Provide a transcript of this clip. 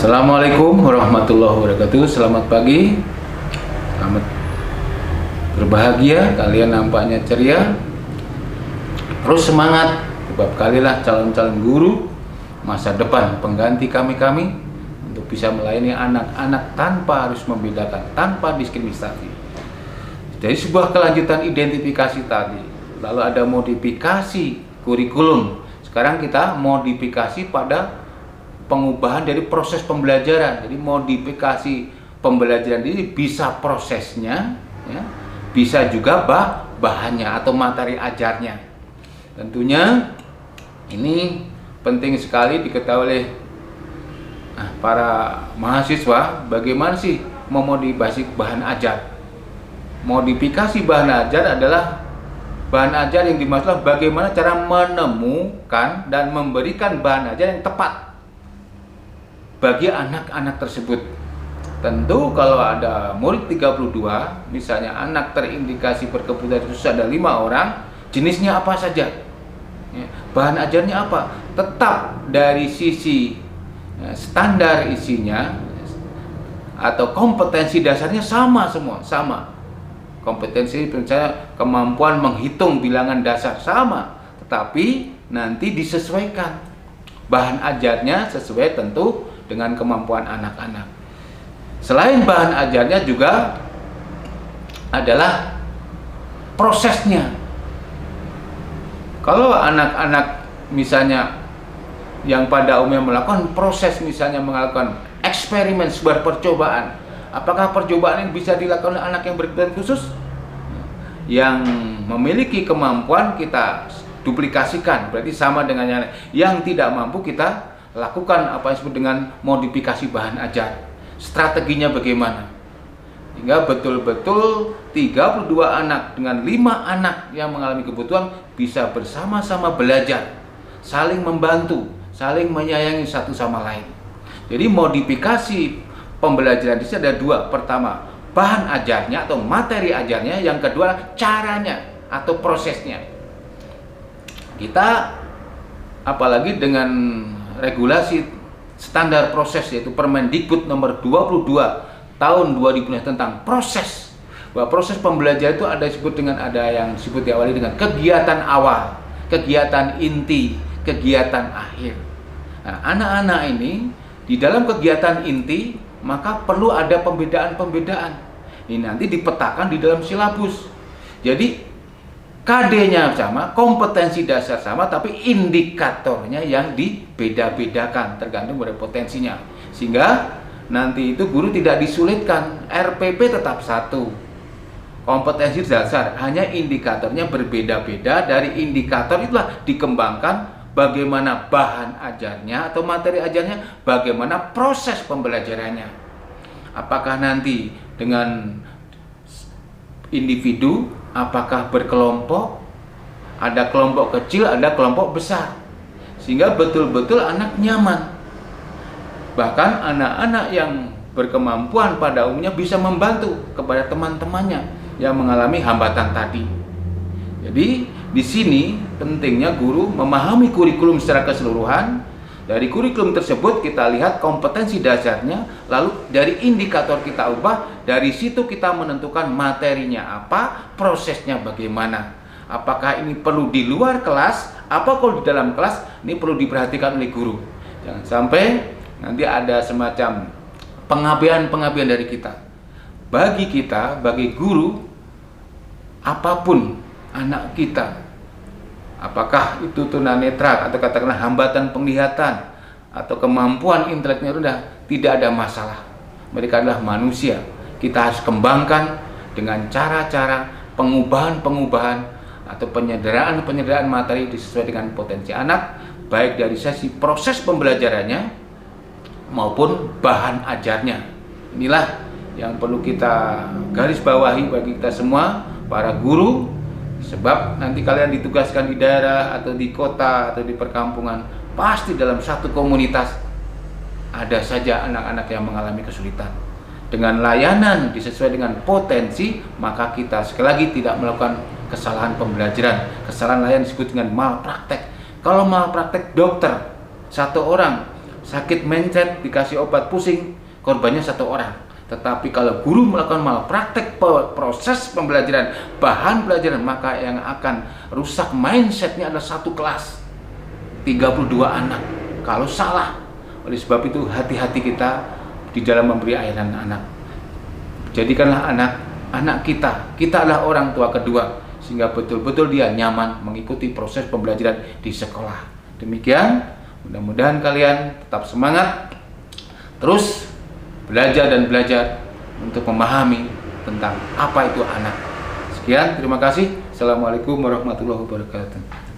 Assalamualaikum warahmatullahi wabarakatuh. Selamat pagi, selamat berbahagia. Kalian nampaknya ceria, terus semangat. Sebab kalilah calon-calon guru masa depan, pengganti kami untuk bisa melayani anak-anak tanpa harus membedakan, tanpa diskriminasi. Jadi sebuah kelanjutan identifikasi tadi, lalu ada modifikasi kurikulum. Sekarang kita modifikasi pada pengubahan dari proses pembelajaran. Jadi modifikasi pembelajaran ini bisa prosesnya, ya, bisa juga bahannya atau materi ajarnya. Tentunya ini penting sekali diketahui oleh para mahasiswa, bagaimana sih memodifikasi bahan ajar. Modifikasi bahan ajar adalah bahan ajar yang dimaksud bagaimana cara menemukan dan memberikan bahan ajar yang tepat bagi anak-anak tersebut. Tentu kalau ada murid 32, misalnya anak terindikasi berkebutuhan khusus ada 5 orang, jenisnya apa saja, ya, bahan ajarnya apa, tetap dari sisi standar isinya atau kompetensi dasarnya sama semua, sama. Kompetensi misalnya kemampuan menghitung bilangan dasar sama, tetapi nanti disesuaikan bahan ajarnya sesuai tentu dengan kemampuan anak-anak. Selain bahan ajarnya juga adalah prosesnya. Kalau anak-anak misalnya yang pada umumnya melakukan proses, misalnya melakukan eksperimen, sebuah percobaan, apakah percobaan ini bisa dilakukan oleh anak yang berkebutuhan khusus? Yang memiliki kemampuan kita duplikasikan, berarti sama dengan yang tidak mampu kita lakukan apa yang disebut dengan modifikasi bahan ajar. Strateginya bagaimana? Hingga betul-betul 32 anak dengan 5 anak yang mengalami kebutuhan bisa bersama-sama belajar, saling membantu, saling menyayangi satu sama lain. Jadi modifikasi pembelajaran di sini ada 2. Pertama, bahan ajarnya atau materi ajarnya. Yang kedua, caranya atau prosesnya. Kita apalagi dengan regulasi standar proses, yaitu Permendikbud nomor 22 tahun 2000 tentang proses, bahwa proses pembelajaran itu ada disebut dengan, ada yang disebut diawali dengan kegiatan awal, kegiatan inti, kegiatan akhir. Nah, anak-anak ini di dalam kegiatan inti maka perlu ada pembedaan-pembedaan. Ini nanti dipetakan di dalam silabus. Jadi KD-nya sama, kompetensi dasar sama, tapi indikatornya yang dibeda-bedakan tergantung dari potensinya. Sehingga nanti itu guru tidak disulitkan, RPP tetap satu, kompetensi dasar, hanya indikatornya berbeda-beda. Dari indikator itulah dikembangkan bagaimana bahan ajarnya atau materi ajarnya, bagaimana proses pembelajarannya. Apakah nanti dengan individu, apakah berkelompok, ada kelompok kecil, ada kelompok besar, sehingga betul-betul anak nyaman. Bahkan anak-anak yang berkemampuan pada umumnya bisa membantu kepada teman-temannya yang mengalami hambatan tadi. Jadi di sini pentingnya guru memahami kurikulum secara keseluruhan. Dari kurikulum tersebut kita lihat kompetensi dasarnya, lalu dari indikator kita ubah, dari situ kita menentukan materinya apa, prosesnya bagaimana. Apakah ini perlu di luar kelas, apa kalau di dalam kelas, ini perlu diperhatikan oleh guru. Jangan sampai nanti ada semacam pengabaian dari kita. Bagi guru, apapun anak kita, apakah itu tunanetra atau katakanlah hambatan penglihatan atau kemampuan inteleknya rendah, tidak ada masalah. Mereka adalah manusia. Kita harus kembangkan dengan cara-cara pengubahan atau penyederhanaan materi sesuai dengan potensi anak, baik dari sisi proses pembelajarannya maupun bahan ajarnya. Inilah yang perlu kita garis bawahi bagi kita semua, para guru. Sebab nanti kalian ditugaskan di daerah atau di kota atau di perkampungan, pasti dalam satu komunitas ada saja anak-anak yang mengalami kesulitan. Dengan layanan disesuaikan dengan potensi, maka kita sekali lagi tidak melakukan kesalahan pembelajaran. Kesalahan lain disebut dengan malpraktek. Kalau malpraktek dokter, satu orang sakit mindset, dikasih obat pusing, korbannya 1 orang. Tetapi kalau guru melakukan malpraktek proses pembelajaran, bahan pelajaran, maka yang akan rusak mindsetnya adalah 1 kelas, 32 anak. Kalau salah, oleh sebab itu hati-hati kita di dalam memberi ayahan anak. Jadikanlah anak kita adalah orang tua kedua, sehingga betul-betul dia nyaman mengikuti proses pembelajaran di sekolah. Demikian, mudah-mudahan kalian tetap semangat, terus belajar dan belajar untuk memahami tentang apa itu anak. Sekian, terima kasih. Assalamualaikum warahmatullahi wabarakatuh.